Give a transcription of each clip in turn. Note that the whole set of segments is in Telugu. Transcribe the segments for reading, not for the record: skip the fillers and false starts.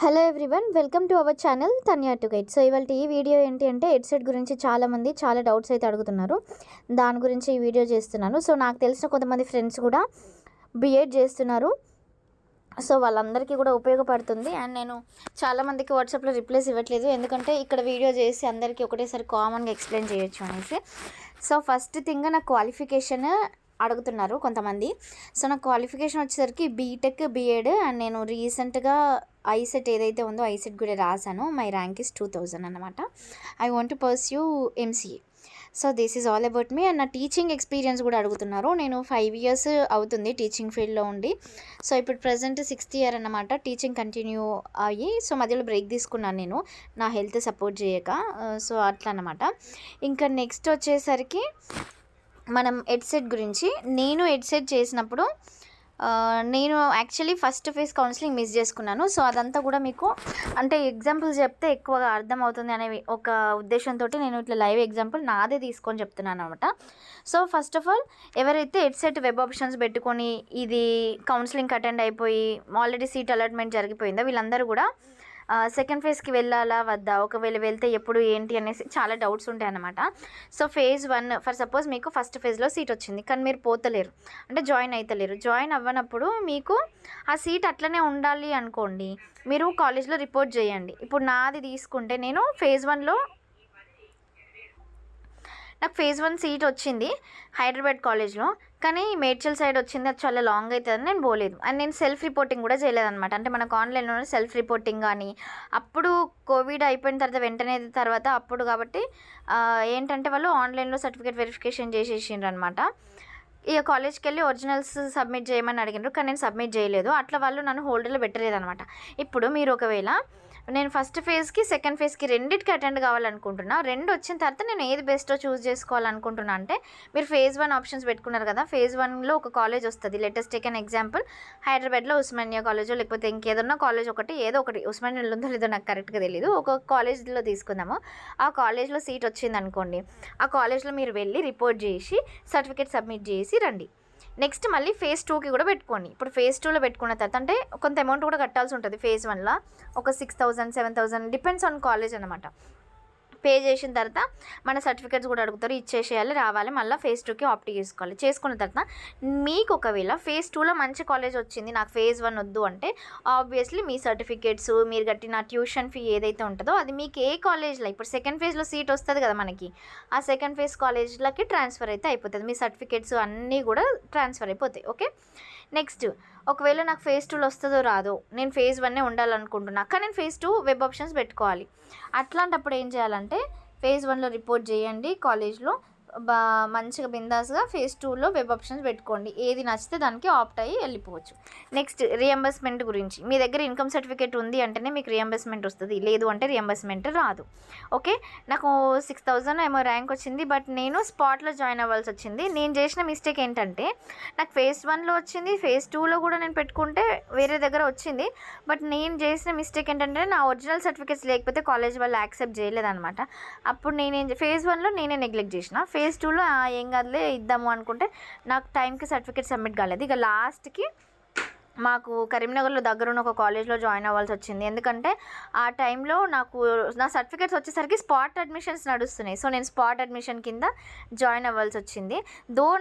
Hello everyone, welcome to our channel Tanya to guide. So ఇవాళ ఈ వీడియో ఏంటి అంటే హెడ్సెట్ గురించి చాలామంది చాలా డౌట్స్ అయితే అడుగుతున్నారు. దాని గురించి ఈ వీడియో చేస్తున్నాను. సో నాకు తెలిసిన కొంతమంది ఫ్రెండ్స్ కూడా బీఎడ్ చేస్తున్నారు. సో వాళ్ళందరికీ కూడా ఉపయోగపడుతుంది. అండ్ నేను చాలామందికి వాట్సాప్లో రిప్లైస్ ఇవ్వట్లేదు, ఎందుకంటే ఇక్కడ వీడియో చేసి అందరికీ ఒకటేసారి కామన్గా ఎక్స్ప్లెయిన్ చేయొచ్చు అనేసి. సో ఫస్ట్ థింగ్ నా క్వాలిఫికేషన్ అడుగుతున్నారు కొంతమంది. సో నా క్వాలిఫికేషన్ వచ్చేసరికి బీటెక్ బీఎడ్. అండ్ నేను రీసెంట్గా ఐసెట్ ఏదైతే ఉందో ఐసెట్ కూడా రాశాను. మై ర్యాంక్ ఇస్ 2000 అనమాట. I want to pursue MCA. So this is all about me. And నా టీచింగ్ ఎక్స్పీరియన్స్ కూడా అడుగుతున్నారు. నేను 5 years అవుతుంది టీచింగ్ ఫీల్డ్లో ఉండి. సో ఇప్పుడు ప్రజెంట్ 6th year అనమాట టీచింగ్ కంటిన్యూ అయ్యి. సో మధ్యలో బ్రేక్ తీసుకున్నాను నేను, నా హెల్త్ సపోర్ట్ చేయక. సో అట్లా అనమాట. ఇంకా నెక్స్ట్ వచ్చేసరికి మనం హెడ్సెట్ గురించి. నేను హెడ్సెట్ చేసినప్పుడు నేను actually first phase counselling miss చేసుకున్నాను. సో అదంతా కూడా మీకు అంటే ఎగ్జాంపుల్స్ చెప్తే ఎక్కువగా అర్థమవుతుంది అనే ఒక ఉద్దేశంతో నేను ఇట్లా లైవ్ ఎగ్జాంపుల్ నాదే తీసుకొని చెప్తున్నాను అనమాట. సో ఫస్ట్ ఆఫ్ ఆల్ ఎవరైతే హెడ్సెట్ వెబ్ ఆప్షన్స్ పెట్టుకొని ఇది కౌన్సిలింగ్ అటెండ్ అయిపోయి ఆల్రెడీ సీట్ అలాట్మెంట్ జరిగిపోయిందో వీళ్ళందరూ కూడా సెకండ్ ఫేజ్కి వెళ్ళాలా వద్దా, ఒకవేళ వెళ్తే ఎప్పుడు ఏంటి అనేసి చాలా డౌట్స్ ఉంటాయి అన్నమాట. సో ఫేజ్ 1 ఫర్ సపోజ్ మీకు ఫస్ట్ ఫేజ్లో సీట్ వచ్చింది, కానీ మీరు పోతలేరు అంటే జాయిన్ అవుతలేరు. జాయిన్ అవ్వనప్పుడు మీకు ఆ సీట్ అట్లనే ఉండాలి అనుకోండి, మీరు కాలేజ్లో రిపోర్ట్ చేయండి. ఇప్పుడు నాది తీసుకుంటే నేను ఫేజ్ 1లో నాకు ఫేజ్ 1 సీట్ వచ్చింది హైదరాబాద్ కాలేజ్లో, కానీ మేడ్చల్ సైడ్ వచ్చింది. అది చాలా లాంగ్ అవుతుందని నేను పోలేదు. అండ్ నేను సెల్ఫ్ రిపోర్టింగ్ కూడా చేయలేదన్నమాట. అంటే మనకు ఆన్లైన్లో సెల్ఫ్ రిపోర్టింగ్ కానీ అప్పుడు కోవిడ్ అయిపోయిన తర్వాత అప్పుడు కాబట్టి ఏంటంటే వాళ్ళు ఆన్లైన్లో సర్టిఫికేట్ వెరిఫికేషన్ చేసేసిండ్రు అనమాట. ఇక కాలేజ్కి వెళ్ళి ఒరిజినల్స్ సబ్మిట్ చేయమని అడిగినారు, కానీ నేను సబ్మిట్ చేయలేదు. అట్లా వాళ్ళు నన్ను హోల్డర్లో పెట్టలేదు అనమాట. ఇప్పుడు మీరు ఒకవేళ నేను ఫస్ట్ ఫేజ్కి సెకండ్ ఫేజ్కి రెండింటికి అటెండ్ కావాలనుకుంటున్నా, రెండు వచ్చిన తర్వాత నేను ఏది బెస్టో చూస్ చేసుకోవాలనుకుంటున్నా అంటే మీరు ఫేజ్ 1 ఆప్షన్స్ పెట్టుకున్నారు కదా. ఫేజ్ 1లో ఒక కాలేజ్ వస్తుంది. లెటెస్ట్ టేక్ అన్ ఎగ్జాంపుల్, హైదరాబాద్లో ఉస్మానియా కాలేజో లేకపోతే ఇంకేదన్నా కాలేజ్ ఏదో ఒకటి, ఉస్మానియాలో ఉందో లేదో నాకు కరెక్ట్గా తెలియదు, ఒక కాలేజ్లో తీసుకుందాము. ఆ కాలేజ్లో సీట్ వచ్చింది అనుకోండి, ఆ కాలేజ్లో మీరు వెళ్ళి రిపోర్ట్ చేసి సర్టిఫికేట్ సబ్మిట్ చేసి రండి. నెక్స్ట్ మళ్ళీ ఫేజ్ 2కి కూడా పెట్టుకోండి. ఇప్పుడు ఫేజ్ 2లో పెట్టుకున్న తర్వాత అంటే కొంత అమౌంట్ కూడా కట్టాల్సి ఉంటుంది. ఫేజ్ 1లో ఒక 6000 7000 డిపెండ్స్ ఆన్ కాలేజ్ అనమాట. పే చేసిన తర్వాత మన సర్టిఫికేట్స్ కూడా అడుగుతారు, ఇచ్చేసేయాలి, రావాలి. మళ్ళీ ఫేజ్ 2కి ఆప్ట్ చేసుకోవాలి. చేసుకున్న తర్వాత మీకు ఒకవేళ ఫేజ్ 2లో మంచి కాలేజ్ వచ్చింది, నాకు ఫేజ్ 1 వద్దు అంటే ఆబ్వియస్లీ మీ సర్టిఫికేట్స్, మీరు కట్టిన ట్యూషన్ ఫీ ఏదైతే ఉంటుందో అది మీకు ఏ కాలేజ్లో ఇప్పుడు సెకండ్ ఫేజ్లో సీట్ వస్తుంది కదా మనకి, ఆ సెకండ్ ఫేజ్ కాలేజ్లకి ట్రాన్స్ఫర్ అయితే అయిపోతుంది. మీ సర్టిఫికేట్స్ అన్నీ కూడా ట్రాన్స్ఫర్ అయిపోతాయి. ఓకే. నెక్స్ట్ ఒకవేళ నాకు ఫేజ్ 2లో వస్తుందో రాదో, నేను ఫేజ్ 1 ఉండాలనుకుంటున్నా, కానీ నేను ఫేజ్ 2 వెబ్ ఆప్షన్స్ పెట్టుకోవాలి. అట్లాంటప్పుడు ఏం చేయాలంటే ఫేజ్ 1లో రిపోర్ట్ చేయండి కాలేజ్లో, మంచిగా బిందాస్గా ఫేజ్ 2లో వెబ్ ఆప్షన్స్ పెట్టుకోండి. ఏది నచ్చితే దానికి ఆప్ట్ అయ్యి వెళ్ళిపోవచ్చు. నెక్స్ట్ రియంబర్స్మెంట్ గురించి. మీ దగ్గర ఇన్కమ్ సర్టిఫికేట్ ఉంది అంటేనే మీకు రియంబర్స్మెంట్ వస్తుంది, లేదు అంటే రియంబర్స్మెంట్ రాదు. ఓకే. నాకు 6000 ఏమో ర్యాంక్ వచ్చింది, బట్ నేను స్పాట్లో జాయిన్ అవ్వాల్సి వచ్చింది. నేను చేసిన మిస్టేక్ ఏంటంటే నాకు ఫేజ్ 1లో వచ్చింది, ఫేజ్ 2లో కూడా నేను పెట్టుకుంటే వేరే దగ్గర వచ్చింది. బట్ నేను చేసిన మిస్టేక్ ఏంటంటే నా ఒరిజినల్ సర్టిఫికేట్స్ లేకపోతే కాలేజ్ వాళ్ళు యాక్సెప్ట్ చేయలేదన్నమాట. అప్పుడు ఫేజ్ 1లో నేనే నెగ్లెక్ట్ చేసిన. ఫేజ్ 2లో ఏం కాదులే ఇద్దాము అనుకుంటే నాకు టైంకి సర్టిఫికేట్ సబ్మిట్ కాలేదు. ఇక లాస్ట్కి మాకు కరీంనగర్లో దగ్గరున్న ఒక కాలేజ్లో జాయిన్ అవ్వాల్సి వచ్చింది. ఎందుకంటే ఆ టైంలో నా సర్టిఫికేట్స్ వచ్చేసరికి స్పాట్ అడ్మిషన్స్ నడుస్తున్నాయి. సో నేను స్పాట్ అడ్మిషన్ కింద జాయిన్ అవ్వాల్సి వచ్చింది.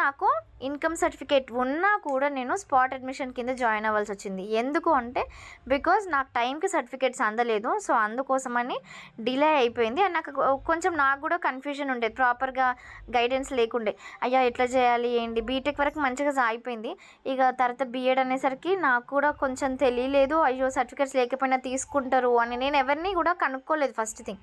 నాకు ఇన్కమ్ సర్టిఫికేట్ ఉన్నా కూడా నేను స్పాట్ అడ్మిషన్ కింద జాయిన్ అవ్వాల్సి వచ్చింది. ఎందుకు అంటే బికాజ్ నాకు టైంకి సర్టిఫికేట్స్ అందలేదు. సో అందుకోసమని డిలే అయిపోయింది. అండ్ నాకు కూడా కన్ఫ్యూజన్ ఉండేది, ప్రాపర్గా గైడెన్స్ లేకుండే. అయ్యా ఎట్లా చేయాలి ఏంటి. బీటెక్ వరకు మంచిగా సాగిపోయింది. ఇక తర్వాత బీఎడ్ అనేసరికి నాకు కూడా కొంచెం తెలియలేదు, అయ్యో సర్టిఫికేట్స్ లేకపోయినా తీసుకుంటారు అని నేను ఎవరిని కూడా కనుక్కోలేదు ఫస్ట్ థింగ్.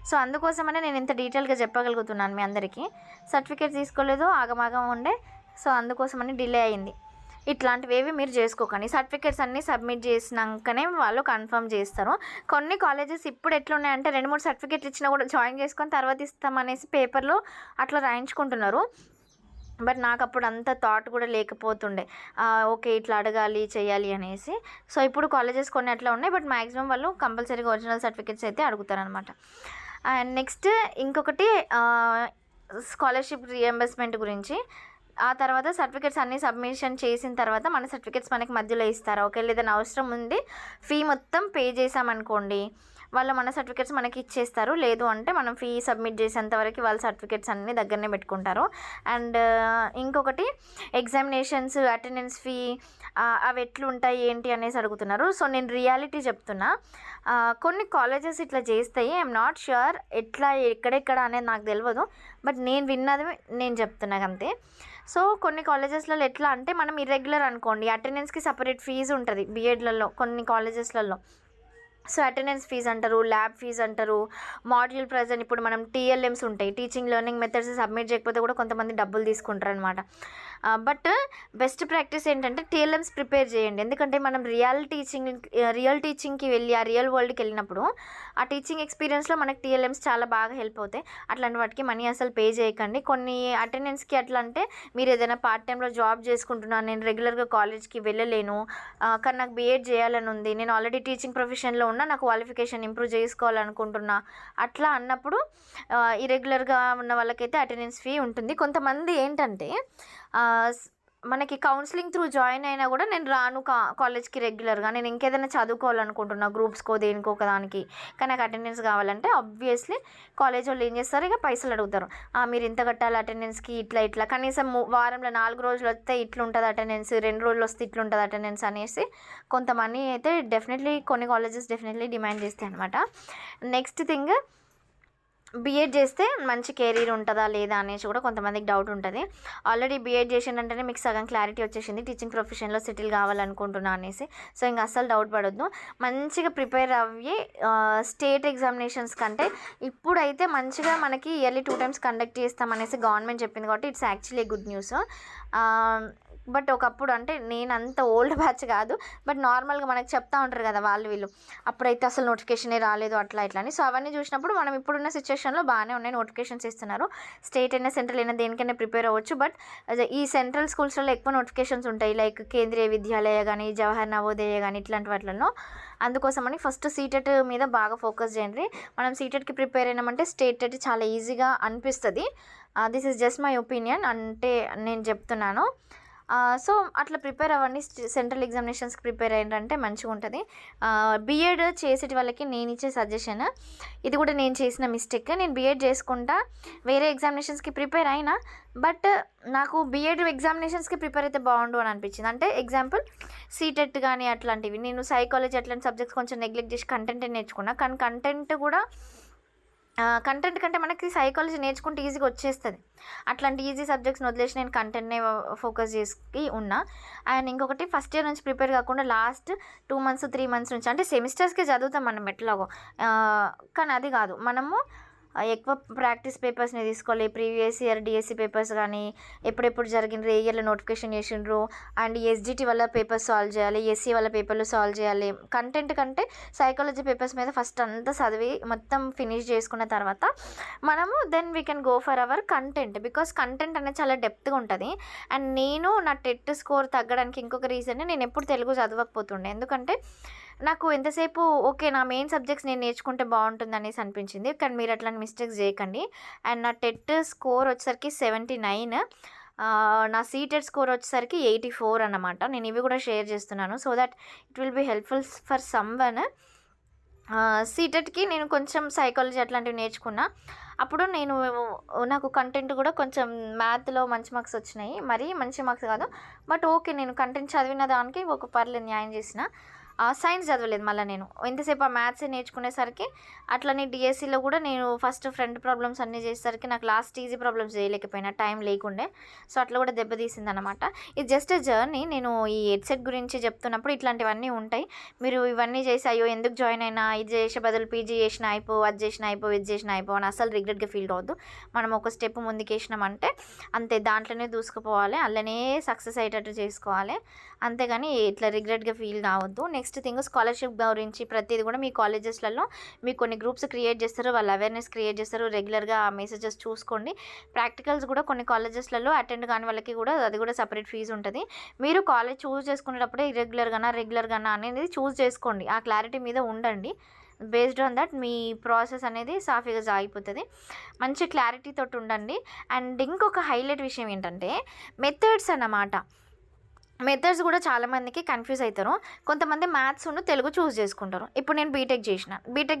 సో అందుకోసమనే నేను ఇంత డీటెయిల్గా చెప్పగలుగుతున్నాను మీ అందరికీ. సర్టిఫికేట్ తీసుకోలేదు, ఆగమాగం ఉండే. సో అందుకోసమని డిలే అయింది. ఇట్లాంటివి మీరు చేసుకోకండి. సర్టిఫికేట్స్ అన్నీ సబ్మిట్ చేసినాకనే వాళ్ళు కన్ఫర్మ్ చేస్తారు. కొన్ని కాలేజెస్ ఇప్పుడు ఎట్లున్నాయంటే 2-3 సర్టిఫికేట్లు ఇచ్చినా కూడా జాయిన్ చేసుకొని తర్వాత ఇస్తామనేసి పేపర్లో అట్లా రాయించుకుంటున్నారు. బట్ నాకు అప్పుడు అంత థాట్ కూడా లేకపోతుండే, ఓకే ఇట్లా అడగాలి చేయాలి అనేసి. సో ఇప్పుడు కాలేజెస్ కొన్ని అట్లా ఉన్నాయి, బట్ మ్యాక్సిమం వాళ్ళు కంపల్సరీగా ఒరిజినల్ సర్టిఫికేట్స్ అయితే అడుగుతారనమాట. అండ్ నెక్స్ట్ ఇంకొకటి స్కాలర్షిప్ రియంబర్స్మెంట్ గురించి. ఆ తర్వాత సర్టిఫికేట్స్ అన్నీ సబ్మిషన్ చేసిన తర్వాత మన సర్టిఫికేట్స్ మనకి మధ్యలో ఇస్తారు. ఒకవేళ ఏదైనా అవసరం ఉంది ఫీ మొత్తం పే చేసామనుకోండి, వాళ్ళు మన సర్టిఫికేట్స్ మనకి ఇచ్చేస్తారు. లేదు అంటే మనం ఫీ సబ్మిట్ చేసేంత వరకు వాళ్ళ సర్టిఫికేట్స్ అన్నీ దగ్గరనే పెట్టుకుంటారు. అండ్ ఇంకొకటి ఎగ్జామినేషన్స్ అటెండెన్స్ ఫీ అవి ఎట్లుంటాయి ఏంటి అనేసి అడుగుతున్నారు. సో నేను రియాలిటీ చెప్తున్నా. కొన్ని కాలేజెస్ ఇట్లా చేస్తాయి. ఐఎమ్ నాట్ ష్యూర్ ఎట్లా ఎక్కడెక్కడ అనేది నాకు తెలియదు. బట్ నేను విన్నది నేను చెప్తున్నా అంతే. సో కొన్ని కాలేజెస్లలో ఎట్లా అంటే మనం ఇర్రెగ్యులర్ అనుకోండి, అటెండెన్స్కి సపరేట్ ఫీజు ఉంటుంది బీఎడ్లలో కొన్ని కాలేజెస్లలో. సో అటెండెన్స్ ఫీజ్ అంటారు, ల్యాబ్ ఫీజ్ అంటారు, మాడ్యూల్ ప్రజెంట్ ఇప్పుడు మనం టీఎల్ఎమ్స్ ఉంటాయి, టీచింగ్ లెర్నింగ్ మెథడ్స్ సబ్మిట్ చేయకపోతే కూడా కొంతమంది డబ్బులు తీసుకుంటారు అనమాట. బట్ బెస్ట్ ప్రాక్టీస్ ఏంటంటే టీఎల్ఎమ్స్ ప్రిపేర్ చేయండి. ఎందుకంటే మనం రియల్ టీచింగ్కి వెళ్ళి ఆ రియల్ వరల్డ్కి వెళ్ళినప్పుడు ఆ టీచింగ్ ఎక్స్పీరియన్స్లో మనకి టీఎల్ఎమ్స్ చాలా బాగా హెల్ప్ అవుతాయి. అట్లాంటి వాటికి మనీ అసలు పే చేయకండి. కొన్ని అటెండెన్స్కి అట్లా అంటే మీరు ఏదైనా పార్ట్ టైంలో జాబ్ చేసుకుంటున్నాను, నేను రెగ్యులర్గా కాలేజ్కి వెళ్ళలేను, కానీ నాకు బీఎడ్ చేయాలని ఉంది, నేను ఆల్రెడీ టీచింగ్ ప్రొఫెషన్లో ఉన్నా, నాకు క్వాలిఫికేషన్ ఇంప్రూవ్ చేసుకోవాలనుకుంటున్నా, అట్లా అన్నప్పుడు ఇరెగ్యులర్గా ఉన్న వాళ్ళకైతే అటెండెన్స్ ఫీ ఉంటుంది. కొంతమంది ఏంటంటే మనకి కౌన్సిలింగ్ త్రూ జాయిన్ అయినా కూడా నేను రాను కాలేజ్కి రెగ్యులర్గా, నేను ఇంకేదైనా చదువుకోవాలనుకుంటున్నా గ్రూప్స్కో దేనికో ఒకదానికి, కానీ నాకు అటెండెన్స్ కావాలంటే ఆబ్వియస్లీ కాలేజ్ వాళ్ళు ఏం చేస్తారు, ఇక పైసలు అడుగుతారు. మీరు ఇంత కట్టాలి అటెండెన్స్కి, ఇట్లా కనీసం వారంలో 4 రోజులు వస్తే ఇట్లా ఉంటుంది అటెండెన్స్, 2 రోజులు వస్తే ఇట్లా ఉంటుంది అటెండెన్స్ అనేసి కొంతమంది అయితే డెఫినెట్లీ కొన్ని కాలేజెస్ డెఫినెట్లీ డిమాండ్ చేస్తాయి అనమాట. నెక్స్ట్ థింగ్, బీఎడ్ చేస్తే మంచి కెరీర్ ఉంటుందా లేదా అనేసి కూడా కొంతమందికి డౌట్ ఉంటుంది. ఆల్రెడీ బీఎడ్ చేసిందంటేనే మీకు సగం క్లారిటీ వచ్చేసింది టీచింగ్ ప్రొఫెషన్లో సెటిల్ కావాలనుకుంటున్నా అనేసి. సో ఇంకా అస్సలు డౌట్ పడొద్దు, మంచిగా ప్రిపేర్ అయ్యి స్టేట్ ఎగ్జామినేషన్స్ కంటే ఇప్పుడైతే మంచిగా మనకి ఇయర్లీ 2 times కండక్ట్ చేస్తామనేసి గవర్నమెంట్ చెప్పింది కాబట్టి it's actually good news. But ఒకప్పుడు అంటే నేను అంత ఓల్డ్ బ్యాచ్ కాదు, బట్ నార్మల్గా మనకు చెప్తా ఉంటారు కదా వాళ్ళు వీళ్ళు, అప్పుడైతే అసలు నోటిఫికేషనే రాలేదు అట్లా ఇట్లా అని. సో అవన్నీ చూసినప్పుడు మనం ఇప్పుడున్న సిచ్యువేషన్లో బాగానే ఉన్నాయి, నోటిఫికేషన్స్ ఇస్తున్నారు. స్టేట్ అయినా సెంట్రల్ అయినా దేనికైనా ప్రిపేర్ అవ్వచ్చు. బట్ ఈ సెంట్రల్ స్కూల్స్లో ఎక్కువ నోటిఫికేషన్స్ ఉంటాయి, లైక్ కేంద్రీయ విద్యాలయ కానీ, జవహర్ నవోదయ కానీ, ఇట్లాంటి వాటిల్లో. అందుకోసమని ఫస్ట్ సీటెట్ మీద బాగా ఫోకస్ చేయండి. మనం సీటెట్కి ప్రిపేర్ అయినామంటే స్టేట్ టెట్ చాలా ఈజీగా అనిపిస్తుంది. This is just my opinion, అంటే నేను చెప్తున్నాను. సో అట్లా ప్రిపేర్ అవ్వండి. సెంట్రల్ ఎగ్జామినేషన్స్కి ప్రిపేర్ అయ్యారంటే మంచిగా ఉంటుంది. బీఎడ్ చేసేటి వాళ్ళకి నేను ఇచ్చే సజెషన్, ఇది కూడా నేను చేసిన మిస్టేక్. నేను బీఎడ్ చేసుకుంటా వేరే ఎగ్జామినేషన్స్కి ప్రిపేర్ అయినా, బట్ నాకు బీఎడ్ ఎగ్జామినేషన్స్కి ప్రిపేర్ అయితే బాగుండు అని అనిపించింది. అంటే ఎగ్జాంపుల్ సీటెట్ కానీ అట్లాంటివి, నేను సైకాలజీ అట్లాంటి సబ్జెక్ట్స్ కొంచెం నెగ్లెక్ట్ చేసి కంటెంట్ నేర్చుకున్నా, కానీ కంటెంట్ కూడా కంటెంట్ కంటే మనకి సైకాలజీ నేర్చుకుంటే ఈజీగా వచ్చేస్తుంది. అట్లాంటి ఈజీ సబ్జెక్ట్స్ని వదిలేసి నేను కంటెంట్నే ఫోకస్ చేసి ఉన్నా. అండ్ ఇంకొకటి, ఫస్ట్ ఇయర్ నుంచి ప్రిపేర్ కాకుండా లాస్ట్ 2 months 3 months నుంచి, అంటే సెమిస్టర్స్కే చదువుతాం మనం ఎట్లాగో, కానీ అది కాదు, మనము ఎక్కువ ప్రాక్టీస్ పేపర్స్ని తీసుకోవాలి. ప్రీవియస్ ఇయర్ డిఎస్సి పేపర్స్ కానీ, ఎప్పుడెప్పుడు జరిగిన ఏ ఇయర్లో నోటిఫికేషన్ చేసిండ్రు, అండ్ ఎస్జిటి వల్ల పేపర్స్ సాల్వ్ చేయాలి, ఎస్సీ వల్ల పేపర్లు సాల్వ్ చేయాలి. కంటెంట్ కంటే సైకాలజీ పేపర్స్ మీద ఫస్ట్ అంతా చదివి మొత్తం ఫినిష్ చేసుకున్న తర్వాత మనము then we can go for our content, because content అనేది చాలా డెప్త్గా ఉంటుంది. అండ్ నేను నా టెట్ స్కోర్ తగ్గడానికి ఇంకొక రీజన్, నేను ఎప్పుడు తెలుగు చదవకపోతుండే, ఎందుకంటే నాకు ఎంతసేపు ఓకే నా మెయిన్ సబ్జెక్ట్స్ నేను నేర్చుకుంటే బాగుంటుంది అనేసి అనిపించింది. కానీ మీరు అట్లాంటి మిస్టేక్స్ చేయకండి. అండ్ నా టెట్ స్కోర్ వచ్చేసరికి 79, నా సీటెట్ స్కోర్ వచ్చేసరికి 84 అన్నమాట. నేను ఇవి కూడా షేర్ చేస్తున్నాను so that it will be helpful for someone. సీటెట్కి నేను కొంచెం సైకాలజీ అట్లాంటివి నేర్చుకున్నా. అప్పుడు నాకు కంటెంట్ కూడా కొంచెం మ్యాథ్లో మంచి మార్క్స్ వచ్చినాయి, మరీ మంచి మార్క్స్ కాదు, బట్ ఓకే నేను కంటెంట్ చదివిన దానికి ఒక పర్లేదు న్యాయం చేసిన. సైన్స్ చదవలేదు మళ్ళీ నేను, ఎంతసేపు ఆ మ్యాథ్స్ నేర్చుకునేసరికి. అట్లనే డిఎస్సిలో కూడా నేను ఫస్ట్ ఫ్రంట్ ప్రాబ్లమ్స్ అన్నీ చేసేసరికి నాకు లాస్ట్ ఈజీ ప్రాబ్లమ్స్ చేయలేకపోయినా, టైం లేకుండే. సో అట్లా కూడా దెబ్బతీసింది అనమాట. ఇది జస్ట్ ఎ జర్నీ. నేను ఈ హెడ్సెట్ గురించి చెప్తున్నప్పుడు ఇట్లాంటివన్నీ ఉంటాయి. మీరు ఇవన్నీ చేసి అయ్యో ఎందుకు జాయిన్ అయినా, ఇది చేసే బదులు పీజీ చేసిన అయిపో, అది చేసిన అయిపో, ఇది చేసిన అయిపో అని అసలు రిగ్రెట్గా ఫీల్ అవ్వద్దు. మనం ఒక స్టెప్ ముందుకు వేసినామంటే అంతే, దాంట్లోనే దూసుకుపోవాలి, అలానే సక్సెస్ అయ్యేటట్టు చేసుకోవాలి, అంతేగాని ఇట్లా రిగ్రెట్గా ఫీల్ కావద్దు. నెక్స్ట్ థింగ్, స్కాలర్షిప్ గురించి ప్రతిదీ కూడా మీ కాలేజెస్లలో మీకు కొన్ని గ్రూప్స్ క్రియేట్ చేస్తారు, వాళ్ళు అవేర్నెస్ క్రియేట్ చేస్తారు, రెగ్యులర్గా ఆ మెసేజెస్ చూసుకోండి. ప్రాక్టికల్స్ కూడా కొన్ని కాలేజెస్లలో అటెండ్ కాని వాళ్ళకి కూడా అది కూడా సపరేట్ ఫీజు ఉంటుంది. మీరు కాలేజ్ చూస్ చేసుకునేటప్పుడే రెగ్యులర్గానా అనేది చూస్ చేసుకోండి, ఆ క్లారిటీ మీద ఉండండి. Based on that me process అనేది సాఫీగా సాగిపోతుంది. మంచి క్లారిటీతోటి ఉండండి. అండ్ ఇంకొక హైలైట్ విషయం ఏంటంటే మెథడ్స్ అన్నమాట. మెథడ్స్ కూడా చాలామందికి కన్ఫ్యూజ్ అవుతారు. కొంతమంది మ్యాథ్స్ను తెలుగు చూస్ చేసుకుంటారు. ఇప్పుడు నేను బీటెక్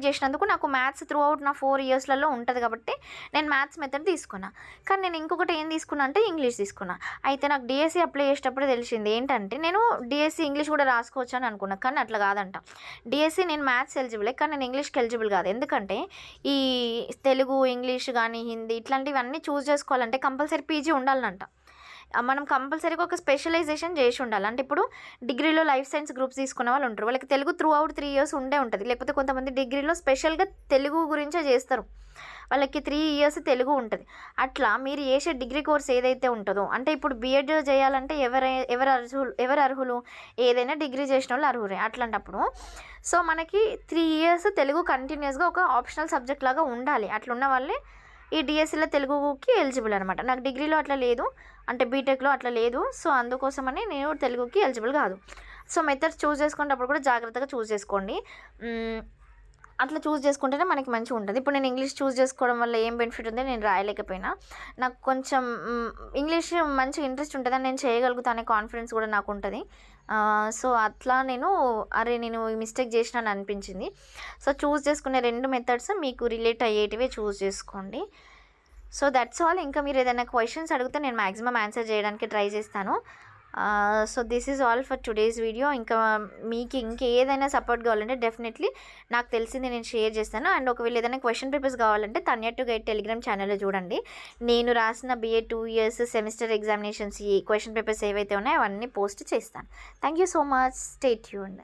చేసినందుకు నాకు మ్యాథ్స్ త్రూ అవుట్ నా 4 ఇయర్స్లలో ఉంటుంది కాబట్టి నేను మ్యాథ్స్ మెథడ్ తీసుకున్నా. కానీ నేను ఇంకొకటి ఏం తీసుకున్నా అంటే ఇంగ్లీష్ తీసుకున్నా. అయితే నాకు డిఎస్సి అప్లై చేసేటప్పుడు తెలిసింది ఏంటంటే నేను డిఎస్సి ఇంగ్లీష్ కూడా రాసుకోవచ్చు అని అనుకున్నా. కానీ అట్లా కాదంట. డిఎస్సి నేను మ్యాథ్స్ ఎలిజిబులే, కానీ నేను ఇంగ్లీష్కి ఎలిజిబుల్ కాదు. ఎందుకంటే ఈ తెలుగు, ఇంగ్లీష్ కానీ హిందీ ఇట్లాంటివన్నీ చూస్ చేసుకోవాలంటే కంపల్సరీ పీజీ ఉండాలంట. మనం కంపల్సరీగా ఒక స్పెషలైజేషన్ చేసి ఉండాలి. అంటే ఇప్పుడు డిగ్రీలో లైఫ్ సైన్స్ గ్రూప్స్ తీసుకున్న వాళ్ళు ఉంటారు. వాళ్ళకి తెలుగు త్రూ అవుట్ 3 ఇయర్స్ ఉంటుంది. లేకపోతే కొంతమంది డిగ్రీలో స్పెషల్గా తెలుగు గురించే చేస్తారు. వాళ్ళకి 3 ఇయర్స్ తెలుగు ఉంటుంది. అట్లా మీరు చేసే డిగ్రీ కోర్స్ ఏదైతే ఉంటుందో, అంటే ఇప్పుడు బీఎడ్ చేయాలంటే ఎవరు అర్హులు? ఏదైనా డిగ్రీ చేసిన వాళ్ళు అర్హులే. అట్లాంటప్పుడు సో మనకి 3 ఇయర్స్ తెలుగు కంటిన్యూస్గా ఒక ఆప్షనల్ సబ్జెక్ట్ లాగా ఉండాలి. అట్లా ఉన్న వాళ్ళే ఈ డిఎస్సిలో తెలుగుకి ఎలిజిబుల్ అనమాట. నాకు డిగ్రీలో అట్లా లేదు, అంటే బీటెక్లో అట్లా లేదు. సో అందుకోసమని నేను తెలుగుకి ఎలిజిబుల్ కాదు. సో మెథడ్స్ చూస్ చేసుకునేటప్పుడు కూడా జాగ్రత్తగా చూస్ చేసుకోండి. అట్లా చూస్ చేసుకుంటేనే మనకి మంచిగా ఉంటుంది. ఇప్పుడు నేను ఇంగ్లీష్ చూస్ చేసుకోవడం వల్ల ఏం బెనిఫిట్ ఉంది, నేను రాయలేకపోయినా నాకు కొంచెం ఇంగ్లీష్ మంచిగా ఇంట్రెస్ట్ ఉంటుందని నేను చేయగలుగుతా అనే కాన్ఫిడెన్స్ కూడా నాకు ఉంటుంది. సో అట్లా నేను ఈ మిస్టేక్ చేసినాను అనిపించింది. సో చూస్ చేసుకునే 2 మెథడ్స్ మీకు రిలేట్ అయ్యేటివే చూస్ చేసుకోండి. So that's all. ఇంకా మీరు ఏదైనా క్వశ్చన్స్ అడిగితే నేను మ్యాక్సిమం ఆన్సర్ చేయడానికి ట్రై చేస్తాను. So this is all for today's video. ఇంకా మీకు ఇంకేదైనా సపోర్ట్ కావాలంటే డెఫినెట్లీ నాకు తెలిసింది నేను షేర్ చేస్తాను. అండ్ ఒకవేళ ఏదైనా క్వశ్చన్ పేపర్స్ కావాలంటే తన్య టు గైడ్ టెలిగ్రామ్ ఛానల్లో చూడండి. నేను రాసిన BA 2 ఇయర్స్ సెమిస్టర్ ఎగ్జామినేషన్స్ ఈ క్వశ్చన్ పేపర్స్ ఏవైతే ఉన్నాయో అవన్నీ పోస్ట్ చేస్తాను. Thank you so much. Stay tuned.